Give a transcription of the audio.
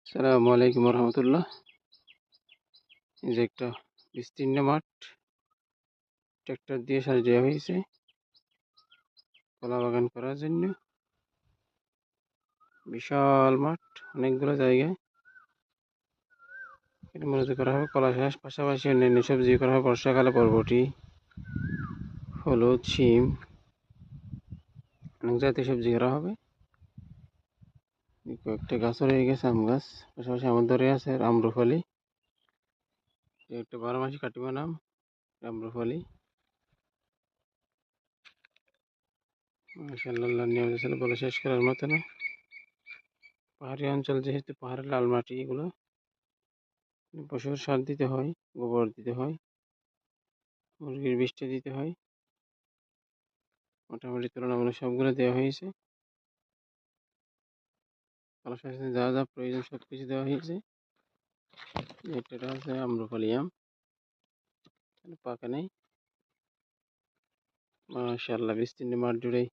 আসসালামু আলাইকুম রহমতুল্লাহ। এই যে একটা বিস্তীর্ণ মাঠ ট্রাক্টর দিয়ে সার দেওয়া হয়েছে কলা বাগান করার জন্য। বিশাল মাঠ, অনেকগুলো জায়গায় এটা মূলত করা হবে কলা চাষ, পাশাপাশি অন্যান্য সবজি করা হবে। বর্ষাকালে বরবটি, হলুদ, শিম, অনেক জাতীয় সবজি করা হবে। কয়েকটা গাছও রয়ে গেছে, আম গাছ। পাশাপাশি আমার ধরে আছে আম্রফলি, একটা 12 মাসি কাটিমা নাম আম্রফলি। মাশাআল্লাহ, নিয়ম ছিল বলে শেষ করার মতো না। পাহাড়ি অঞ্চল যেহেতু, পাহাড়ের লাল মাটি, এগুলো পশুর সার দিতে হয়, গোবর দিতে হয়, মুরগির বৃষ্টি দিতে হয়। মোটামুটি তুলনামূলক সবগুলো দেওয়া হয়েছে। কলা চাষে যা যা প্রয়োজন সব কিছু দেওয়া হয়েছে। এটা হচ্ছে আম্রপালি আম, পাকা নেই। মাশাআল্লাহ, বিস্তীর্ণ মাঠ জুড়েই